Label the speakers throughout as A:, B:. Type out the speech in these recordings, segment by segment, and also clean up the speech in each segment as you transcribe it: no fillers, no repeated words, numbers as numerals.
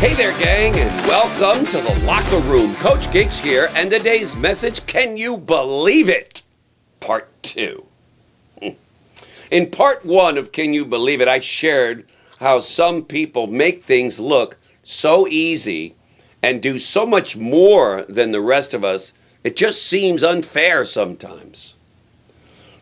A: Hey there, gang, and welcome to the Locker Room. Coach Gigs here, and today's message, can you believe it? Part 2. In part 1 of Can You Believe It, I shared how some people make things look so easy and do so much more than the rest of us, it just seems unfair sometimes.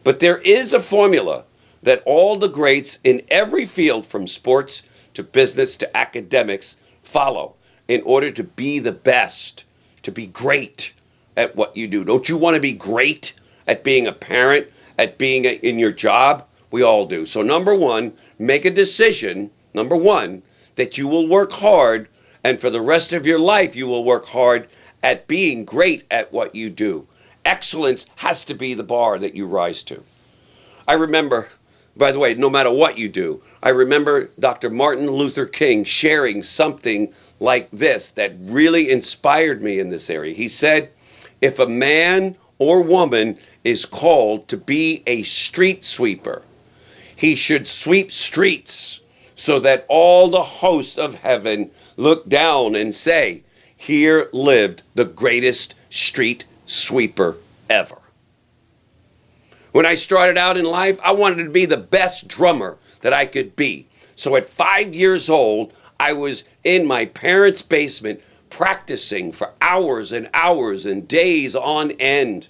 A: But there is a formula that all the greats in every field, from sports to business to academics, follow in order to be the best, to be great at what you do. Don't you want to be great at being a parent, at being in your job? We all do. So number 1, make a decision, number 1, that you will work hard, and for the rest of your life you will work hard at being great at what you do. Excellence has to be the bar that you rise to. I remember, by the way, no matter what you do, I remember Dr. Martin Luther King sharing something like this that really inspired me in this area. He said, if a man or woman is called to be a street sweeper, he should sweep streets so that all the hosts of heaven look down and say, here lived the greatest street sweeper ever. When I started out in life, I wanted to be the best drummer that I could be. So at 5 years old, I was in my parents' basement practicing for hours and hours and days on end.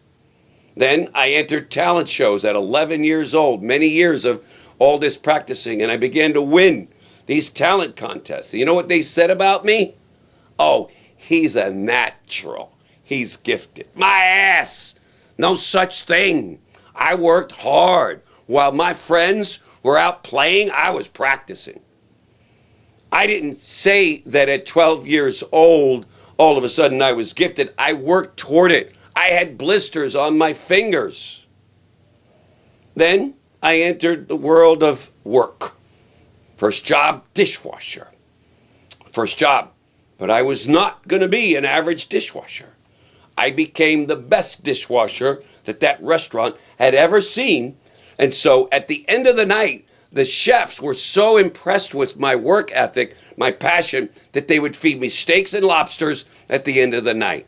A: Then I entered talent shows at 11 years old, many years of all this practicing, and I began to win these talent contests. You know what they said about me? Oh, he's a natural. He's gifted. My ass. No such thing. I worked hard. While my friends were out playing, I was practicing. I didn't say that at 12 years old, all of a sudden I was gifted. I worked toward it. I had blisters on my fingers. Then I entered the world of work. First job, dishwasher. First job. But I was not going to be an average dishwasher. I became the best dishwasher that restaurant had ever seen. And so at the end of the night, the chefs were so impressed with my work ethic, my passion, that they would feed me steaks and lobsters at the end of the night.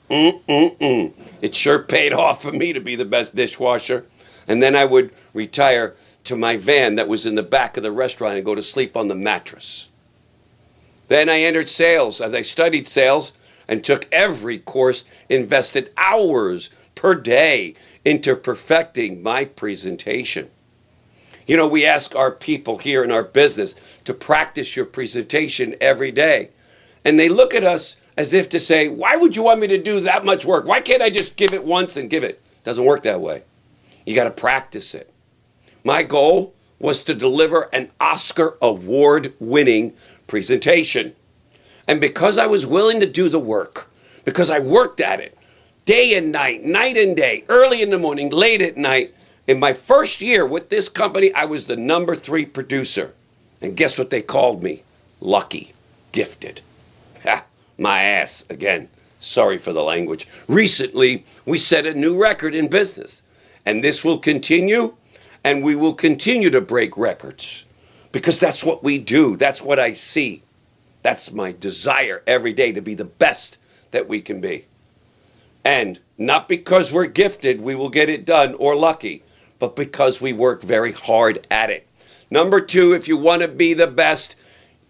A: It sure paid off for me to be the best dishwasher. And then I would retire to my van that was in the back of the restaurant and go to sleep on the mattress. Then I entered sales. As I studied sales and took every course, invested hours per day into perfecting my presentation. You know, we ask our people here in our business to practice your presentation every day. And they look at us as if to say, why would you want me to do that much work? Why can't I just give it once and give it? Doesn't work that way. You got to practice it. My goal was to deliver an Oscar award-winning presentation. And because I was willing to do the work, because I worked at it, day and night, night and day, early in the morning, late at night. In my first year with this company, I was the number 3 producer. And guess what they called me? Lucky, gifted. Ha, my ass again. Sorry for the language. Recently, we set a new record in business. And this will continue, and we will continue to break records. Because that's what we do. That's what I see. That's my desire every day, to be the best that we can be. And not because we're gifted, we will get it done, or lucky, but because we work very hard at it. Number 2, if you want to be the best,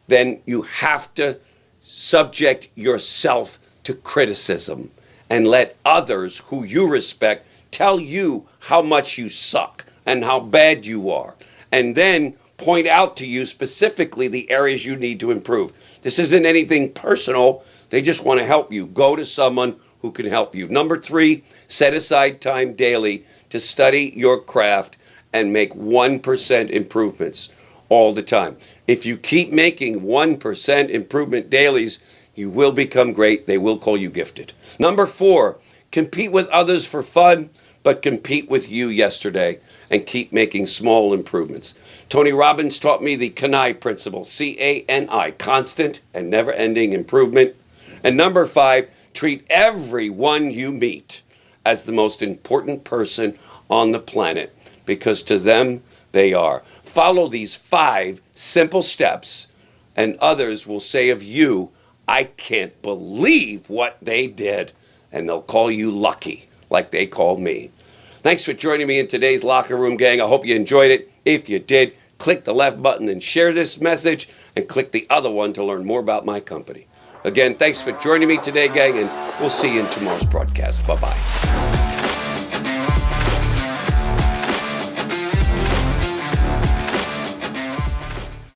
A: then you have to subject yourself to criticism and let others who you respect tell you how much you suck and how bad you are, and then point out to you specifically the areas you need to improve. This isn't anything personal. They just want to help you. Go to someone who can help you. Number 3, set aside time daily to study your craft and make 1% improvements all the time. If you keep making 1% improvement dailies, you will become great. They will call you gifted. Number 4, compete with others for fun, but compete with you yesterday and keep making small improvements. Tony Robbins taught me the CANI principle, C-A-N-I, constant and never-ending improvement. And number 5, treat everyone you meet as the most important person on the planet, because to them they are. Follow these 5 simple steps and others will say of you, I can't believe what they did. And they'll call you lucky, like they called me. Thanks for joining me in today's Locker Room, gang. I hope you enjoyed it. If you did, click the left button and share this message, and click the other one to learn more about my company. Again, thanks for joining me today, gang, and we'll see you in tomorrow's broadcast. Bye-bye.